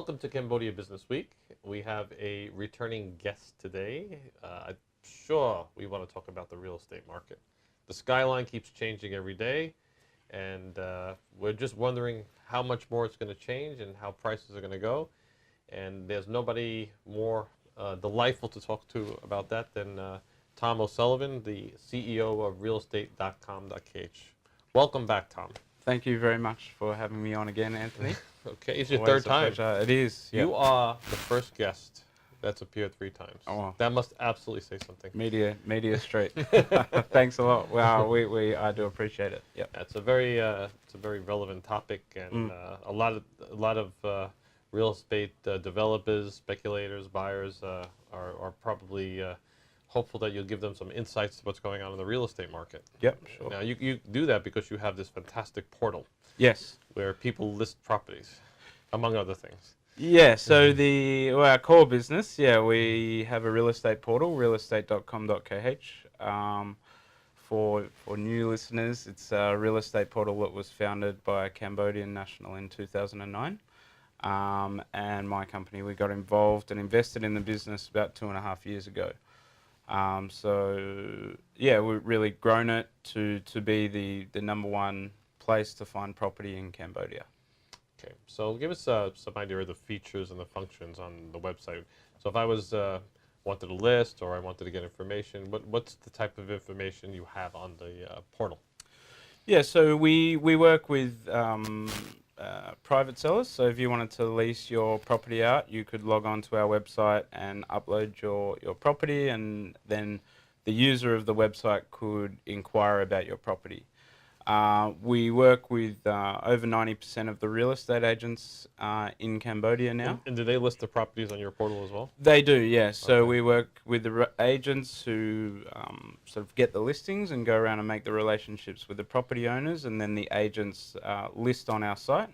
Welcome to Cambodia Business Week. We have a returning guest today. I'm sure we want to talk about the real estate market. The skyline keeps changing every day, and we're just wondering how much more it's going to change and how prices are going to go. And there's nobody more delightful to talk to about that than Tom O'Sullivan, the CEO of realestate.com.kh. Welcome back, Tom. Thank you very much for having me on again, Anthony. Okay, it's your Always third time. Pleasure. It is. Yep. You are the first guest that's appeared 3 times. Oh. That must absolutely say something. Media Street. Thanks a lot. Wow, I do appreciate it. Yep. It's a very relevant topic, and a lot of real estate developers, speculators, buyers are probably hopeful that you'll give them some insights to what's going on in the real estate market. Yep, sure. Now, you do that because you have this fantastic portal. Yes. Where people list properties, among other things. Yeah, so our core business, we have a real estate portal, realestate.com.kh. For new listeners, it's a real estate portal that was founded by a Cambodian national in 2009. And my company, we got involved and invested in the business about 2.5 years ago. We've really grown it to be the number one place to find property in Cambodia. Okay, so give us some idea of the features and the functions on the website. So if I was wanted to list or I wanted to get information, what's the type of information you have on the portal? Yeah, so we work with private sellers. So if you wanted to lease your property out, you could log on to our website and upload your property, and then the user of the website could inquire about your property. We work with over 90% of the real estate agents in Cambodia now. And do they list the properties on your portal as well? They do, yes. So okay. We work with the agents who sort of get the listings and go around and make the relationships with the property owners, and then the agents list on our site.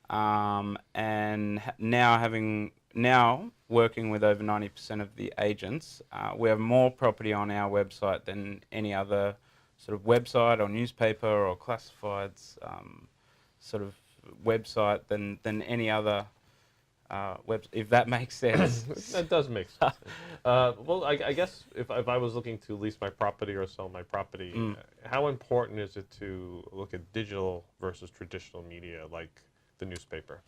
And now working with over 90% of the agents, we have more property on our website than any other sort of website or newspaper or classifieds sort of website than any other if that makes sense. That does make sense. Well, I guess if I was looking to lease my property or sell my property, how important is it to look at digital versus traditional media like the newspaper?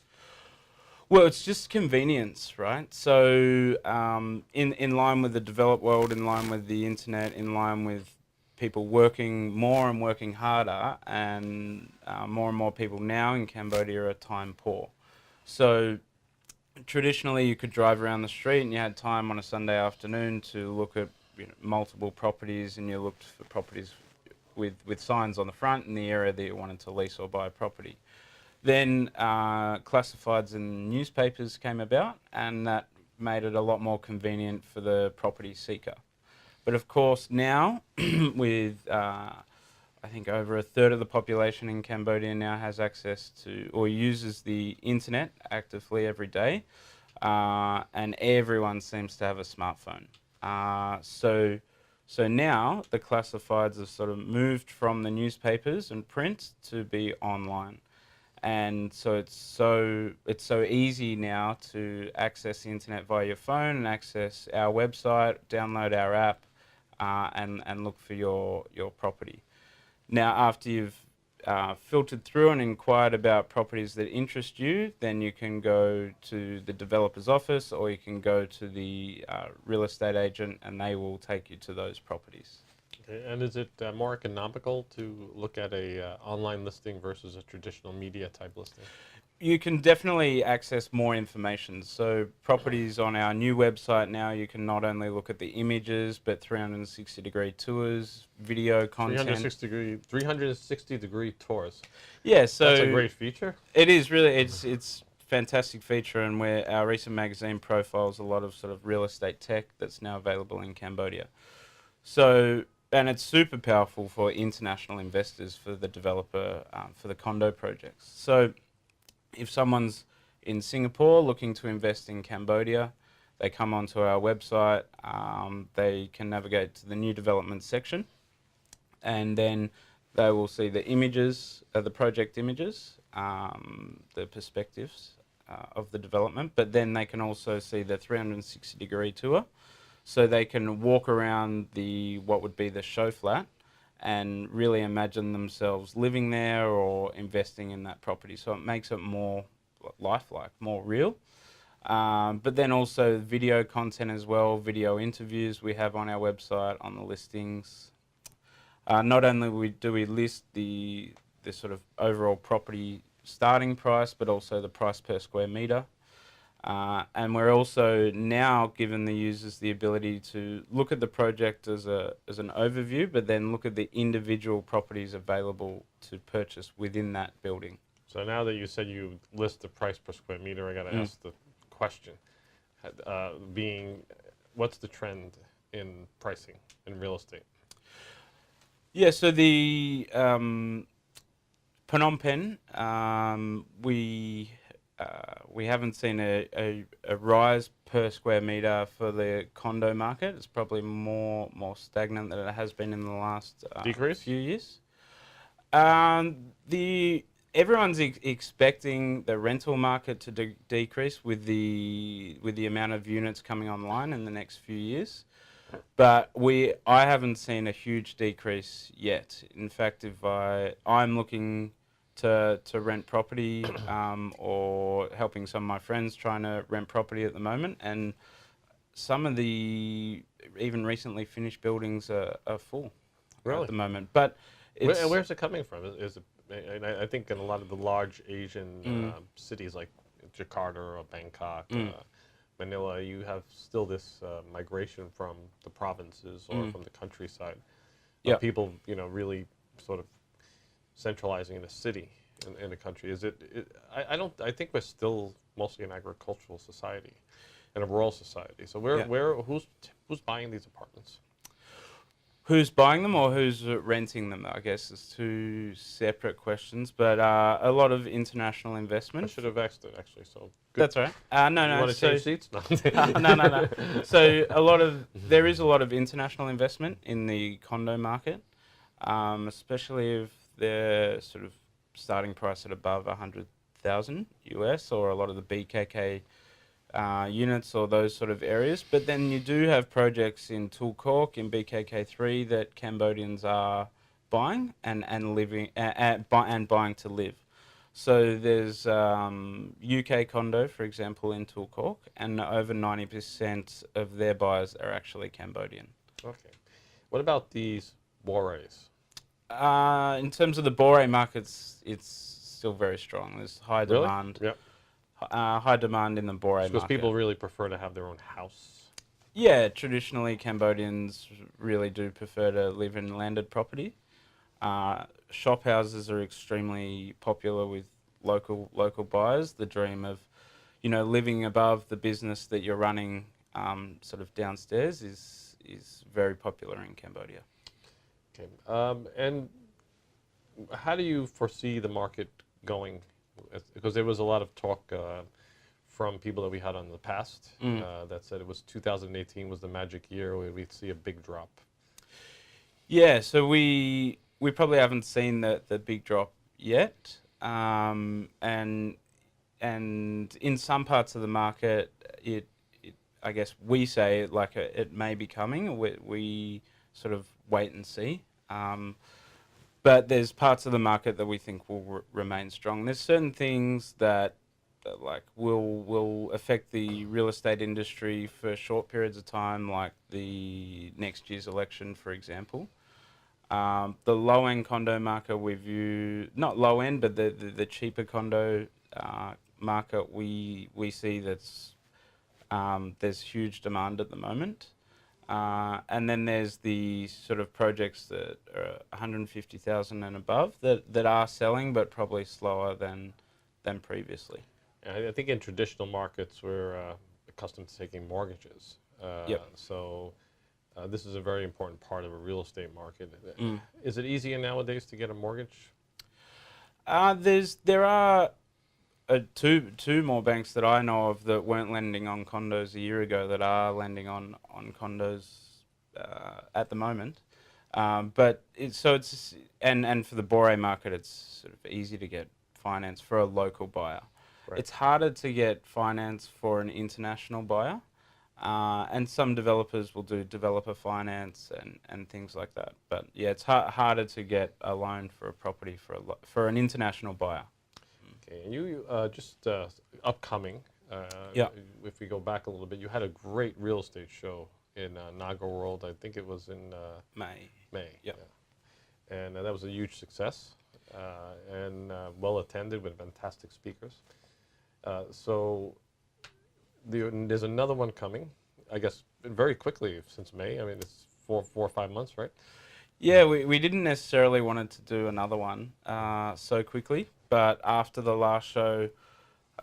Well, it's just convenience, right? So in line with the developed world, in line with the internet, in line with people working more and working harder, and more people now in Cambodia are time poor. So traditionally you could drive around the street and you had time on a Sunday afternoon to look at multiple properties, and you looked for properties with signs on the front in the area that you wanted to lease or buy a property. Then classifieds and newspapers came about, and that made it a lot more convenient for the property seeker. But of course now, with I think over 1/3 of the population in Cambodia now has access to or uses the internet actively every day, and everyone seems to have a smartphone. So now the classifieds have sort of moved from the newspapers and print to be online. And so it's so easy now to access the internet via your phone and access our website, download our app, and look for your property. Now, after you've filtered through and inquired about properties that interest you, then you can go to the developer's office, or you can go to the real estate agent, and they will take you to those properties. Okay. And is it more economical to look at a online listing versus a traditional media type listing? You can definitely access more information. So properties on our new website now, you can not only look at the images, but 360-degree tours, video content. 360-degree tours. Yeah, so that's a great feature. It is really. It's fantastic feature, and where our recent magazine profiles a lot of sort of real estate tech that's now available in Cambodia. So. And it's super powerful for international investors, for the developer, for the condo projects. So if someone's in Singapore looking to invest in Cambodia, they come onto our website, they can navigate to the new development section, and then they will see the images, the project images, the perspectives, of the development, but then they can also see the 360-degree tour. So they can walk around what would be the show flat and really imagine themselves living there or investing in that property. So it makes it more lifelike, more real. But then also video content as well, video interviews we have on our website, on the listings. Not only do we list the sort of overall property starting price, but also the price per square metre. And we're also now giving the users the ability to look at the project as an overview, but then look at the individual properties available to purchase within that building. So now that you said you list the price per square meter, I got to ask the question, what's the trend in pricing in real estate? Yeah, so the Phnom Penh, we haven't seen a rise per square meter for the condo market. It's probably more stagnant than it has been in the last few years. Everyone's expecting the rental market to decrease with the amount of units coming online in the next few years. But I haven't seen a huge decrease yet. In fact, if I'm looking to rent property or helping some of my friends trying to rent property at the moment, and some of the even recently finished buildings are full at the moment. But where's it coming from? Is it, I think in a lot of the large Asian cities like Jakarta or Bangkok, Manila, you have still this migration from the provinces or from the countryside. People, really sort of centralizing in a city in a country. I think we're still mostly an agricultural society and a rural society. So who's buying these apartments? Who's buying them or who's renting them, I guess, is two separate questions. But a lot of international investment. I should have asked it, actually. So good. That's all right. No. You want to change seats? No. So there is a lot of international investment in the condo market, especially if they're sort of starting price at above 100,000 US, or a lot of the BKK units or those sort of areas. But then you do have projects in Tul Kork, in BKK3, that Cambodians are buying and living and buying to live. So there's UK condo, for example, in Tul Kork, and over 90% of their buyers are actually Cambodian. Okay. What about these Bores? In terms of the Bore markets, it's still very strong. There's high demand. Really? Yep. High demand in the Bore market. Because people really prefer to have their own house. Yeah, traditionally Cambodians really do prefer to live in landed property. Shop houses are extremely popular with local buyers. The dream of, living above the business that you're running, sort of downstairs, is very popular in Cambodia. Okay, and how do you foresee the market going? Because there was a lot of talk from people that we had on the past that said it was 2018 was the magic year where we'd see a big drop. Yeah, so we probably haven't seen the big drop yet, and in some parts of the market, I guess we say it may be coming. We sort of wait and see. But there's parts of the market that we think will remain strong. There's certain things that will affect the real estate industry for short periods of time, like the next year's election, for example. The low-end condo market we view, not low-end, but the cheaper condo market, we see there's huge demand at the moment. And then there's the sort of projects that are 150,000 and above that are selling, but probably slower than previously. I think in traditional markets we're accustomed to taking mortgages. So this is a very important part of a real estate market. Is it easier nowadays to get a mortgage? There are two more banks that I know of that weren't lending on condos a year ago that are lending on condos at the moment. But it's for the Bore market, it's sort of easy to get finance for a local buyer. Right. It's harder to get finance for an international buyer. And some developers will do developer finance and things like that. But yeah, it's harder to get a loan for a property for an international buyer. Okay, and you just upcoming. Yeah. If we go back a little bit, you had a great real estate show in Nagaworld. I think it was in May. May. Yep. Yeah. And that was a huge success and well attended with fantastic speakers. So there's another one coming, I guess, very quickly since May. I mean, it's four or 5 months, right? Yeah, we didn't necessarily wanted to do another one so quickly, but after the last show,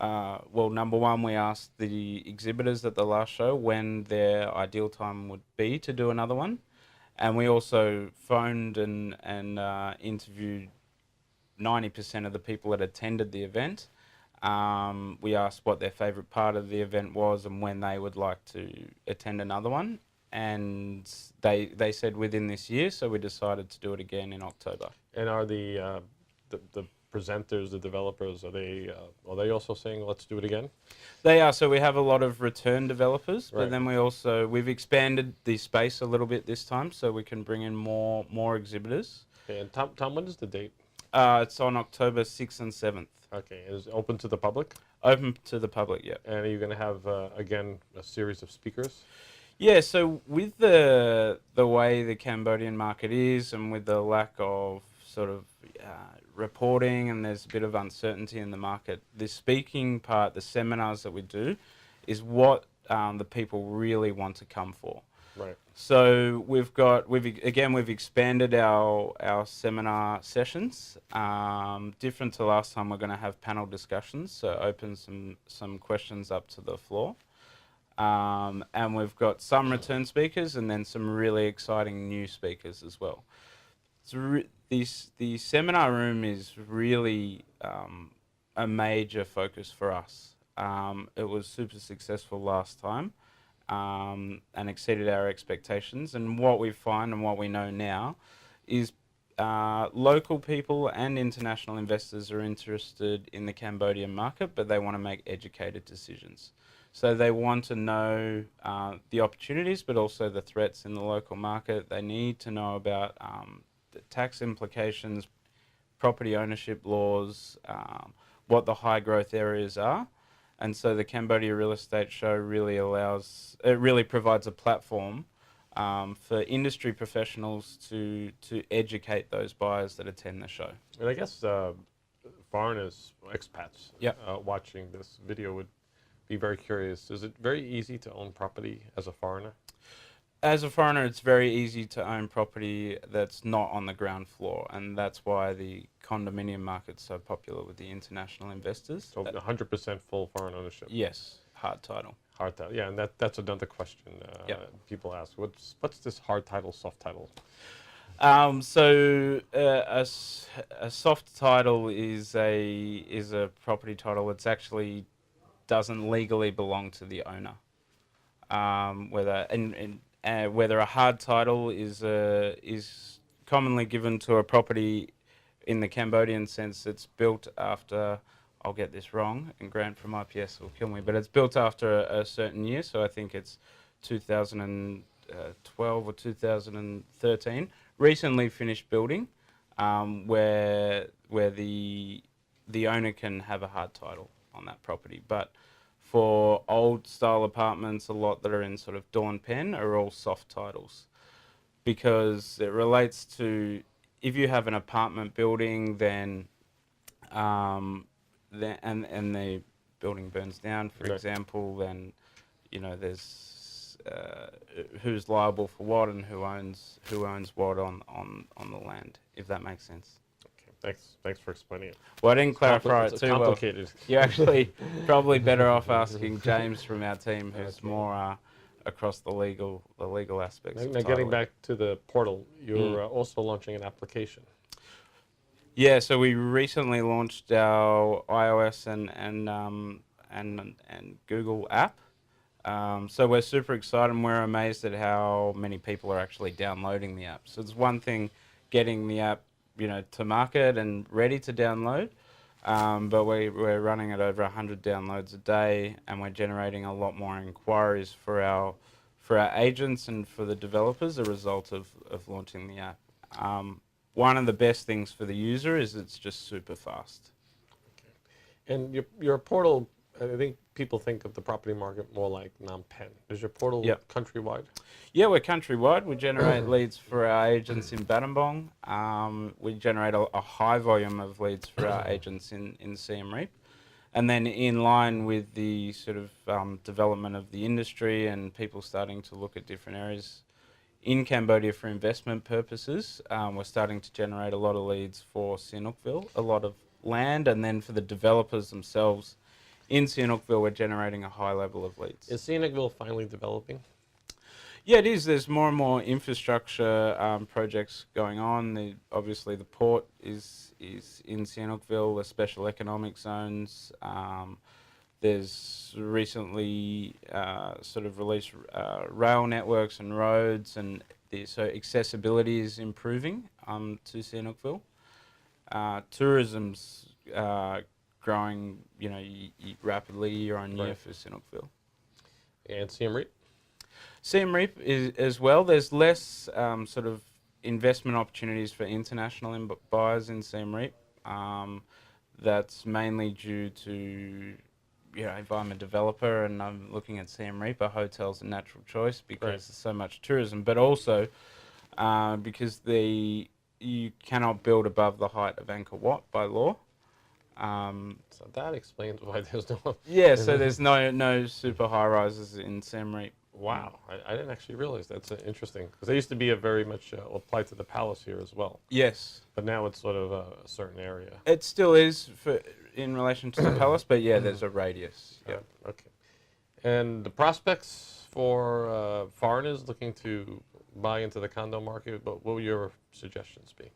well, number one, we asked the exhibitors at the last show when their ideal time would be to do another one. And we also phoned and interviewed 90% of the people that attended the event. We asked what their favourite part of the event was and when they would like to attend another one. And they said within this year, so we decided to do it again in October. And are the presenters, the developers, are they also saying let's do it again? They are. So we have a lot of return developers, Right. but then we've expanded the space a little bit this time, so we can bring in more exhibitors. Okay, and Tom, when is the date? It's on October 6th and 7th. Okay, is it open to the public? Open to the public, yeah. And are you going to have again a series of speakers? Yeah, so with the way the Cambodian market is, and with the lack of sort of reporting, and there's a bit of uncertainty in the market, the speaking part, the seminars that we do, is what the people really want to come for. Right. So we've expanded our seminar sessions. Different to last time, we're going to have panel discussions, so open some questions up to the floor. And we've got some return speakers and then some really exciting new speakers as well. So the seminar room is really a major focus for us. It was super successful last time and exceeded our expectations. And what we find and what we know now is local people and international investors are interested in the Cambodian market, but they want to make educated decisions. So they want to know the opportunities, but also the threats in the local market. They need to know about the tax implications, property ownership laws, what the high growth areas are. And so the Cambodia Real Estate Show really provides a platform for industry professionals to educate those buyers that attend the show. And I guess foreigners, expats, Yep. Watching this video would be very curious. Is it very easy to own property as a foreigner? As a foreigner, it's very easy to own property that's not on the ground floor, and that's why the condominium market's so popular with the international investors. So 100% full foreign ownership? Yes, hard title. Hard title, yeah, and that's another question people ask. What's this hard title, soft title? So a soft title is a property title that's actually doesn't legally belong to the owner. Whether a hard title is commonly given to a property in the Cambodian sense, it's built after, I'll get this wrong, and Grant from IPS will kill me, but it's built after a certain year, so I think it's 2012 or 2013. Recently finished building, where the owner can have a hard title on that property. But for old style apartments, a lot that are in sort of Dawn Pen are all soft titles, because it relates to, if you have an apartment building, then and the building burns down, for example, then there's who's liable for what and who owns what on the land, if that makes sense. Thanks for explaining it. Well, I didn't clarify it too well. Complicated. You're actually probably better off asking James from our team, who's more across the legal aspects. Now getting back to the portal, you're also launching an application. Yeah, so we recently launched our iOS and Google app. So we're super excited, and we're amazed at how many people are actually downloading the app. So it's one thing getting the app to market and ready to download. But we're running at over 100 downloads a day, and we're generating a lot more inquiries for our agents and for the developers as a result of launching the app. One of the best things for the user is it's just super fast. And your portal, I think people think of the property market more like Phnom Penh. Is your portal countrywide? Yeah, we're countrywide. We generate leads for our agents in Battambang. We generate a high volume of leads for our agents in Siem Reap. And then in line with the sort of development of the industry and people starting to look at different areas in Cambodia for investment purposes, we're starting to generate a lot of leads for Sihanoukville, a lot of land, and then for the developers themselves in Sihanoukville, we're generating a high level of leads. Is Sihanoukville finally developing? Yeah, it is. There's more and more infrastructure projects going on. Obviously, the port is in Sihanoukville, the special economic zones. There's recently sort of released rail networks and roads, and so accessibility is improving to Sihanoukville. Tourism's growing, rapidly year on year for Sihanoukville. And Siem Reap? Siem Reap is as well. There's less sort of investment opportunities for international buyers in Siem Reap. That's mainly due to, if I'm a developer and I'm looking at Siem Reap, a hotel's a natural choice because there's so much tourism, but also because you cannot build above the height of Angkor Wat by law. So that explains why there's no... Yeah, so there's no super high rises in Siem Reap. Wow, I didn't actually realize that's interesting, because they used to be a very much applied to the palace here as well. Yes. But now it's sort of a certain area. It still is in relation to the palace, but yeah, there's a radius. Yeah. Okay. And the prospects for foreigners looking to buy into the condo market, what would your suggestions be?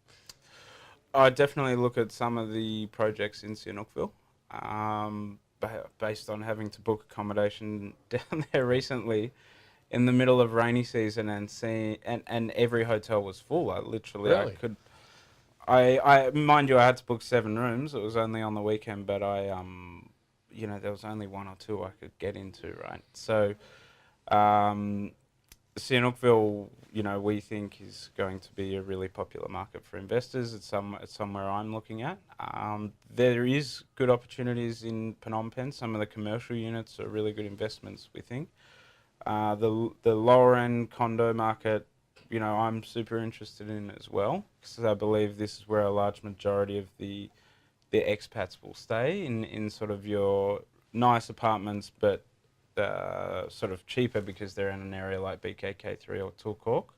I definitely look at some of the projects in Sihanoukville, based on having to book accommodation down there recently in the middle of rainy season and every hotel was full. Really? I mind you, I had to book 7 rooms. It was only on the weekend, but there was only 1 or 2 I could get into, right? So, Sihanoukville, we think is going to be a really popular market for investors. It's somewhere I'm looking at. There is good opportunities in Phnom Penh. Some of the commercial units are really good investments, we think. The lower end condo market, I'm super interested in as well, because I believe this is where a large majority of the expats will stay in sort of your nice apartments, but sort of cheaper because they're in an area like BKK3 or Tulkork.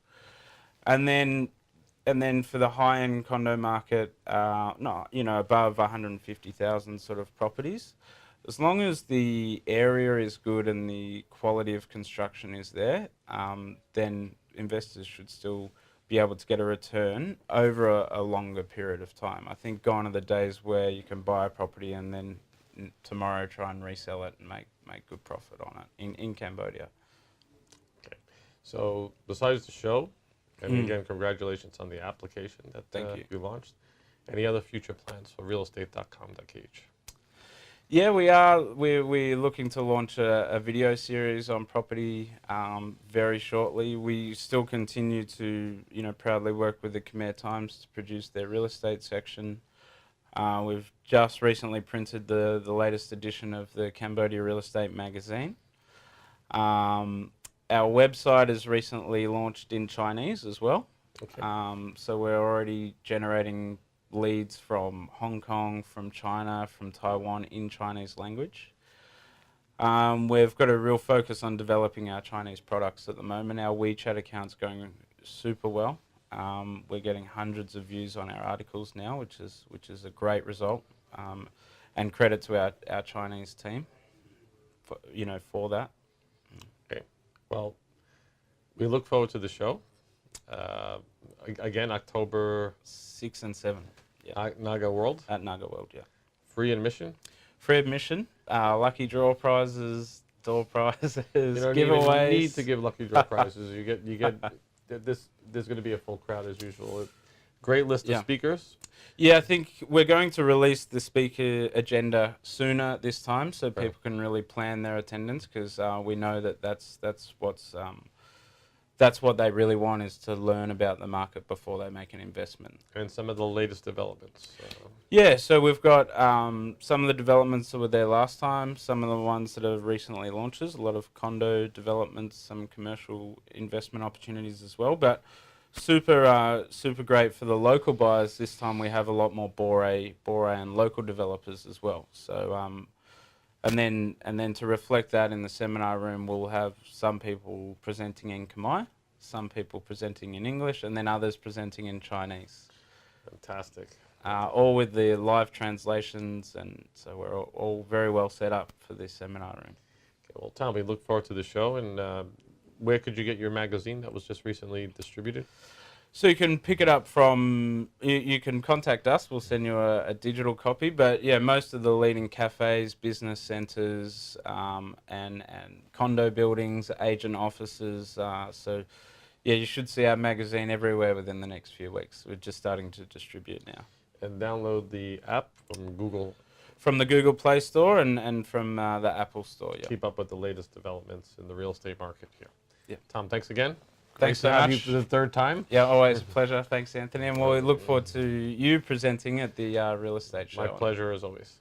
And then for the high-end condo market, above 150,000 sort of properties, as long as the area is good and the quality of construction is there, then investors should still be able to get a return over a longer period of time. I think gone are the days where you can buy a property and then tomorrow try and resell it and make good profit on it in Cambodia. Okay. So besides the show, and again, congratulations on the application that you launched. Any other future plans for realestate.com.kh? Yeah, we are. We're looking to launch a video series on property very shortly. We still continue to, proudly work with the Khmer Times to produce their real estate section. We've just recently printed the latest edition of the Cambodia Real Estate magazine. Our website is recently launched in Chinese as well. Okay. So we're already generating leads from Hong Kong, from China, from Taiwan in Chinese language. We've got a real focus on developing our Chinese products at the moment. Our WeChat account's going super well. We're getting hundreds of views on our articles now, which is a great result, and credit to our Chinese team for that. Okay. Well, we look forward to the show. Again, October 6 and 7. Yeah. Nagaworld. At Nagaworld, yeah. Free admission. Free admission. Lucky draw prizes, door prizes, You don't giveaways. even need to give lucky draw prizes. You get this. There's going to be a full crowd as usual. Great list of speakers. Yeah, I think we're going to release the speaker agenda sooner this time, so Okay. people can really plan their attendance, because we know that that's what they really want, is to learn about the market before they make an investment. And some of the latest developments. Yeah, so we've got some of the developments that were there last time, some of the ones that have recently launched, a lot of condo developments, some commercial investment opportunities as well. But super great for the local buyers. This time we have a lot more Bore and local developers as well. So and then to reflect that in the seminar room, we'll have some people presenting in Khmer, some people presenting in English, and then others presenting in Chinese. Fantastic. All with the live translations, and so we're all very well set up for this seminar room. Okay, well, Tom, we look forward to the show. And where could you get your magazine that was just recently distributed? So you can pick it up from, you can contact us, we'll send you a digital copy, but yeah, most of the leading cafes, business centres, and condo buildings, agent offices, so yeah, you should see our magazine everywhere within the next few weeks. We're just starting to distribute now. And download the app from Google. From the Google Play Store and from the Apple Store, yeah. Keep up with the latest developments in the real estate market here. Yeah. Tom, thanks again. Thanks Nice so to have much. you for the third time. Yeah, always a pleasure. Thanks, Anthony. And we'll look forward to you presenting at the real estate show. My pleasure as always.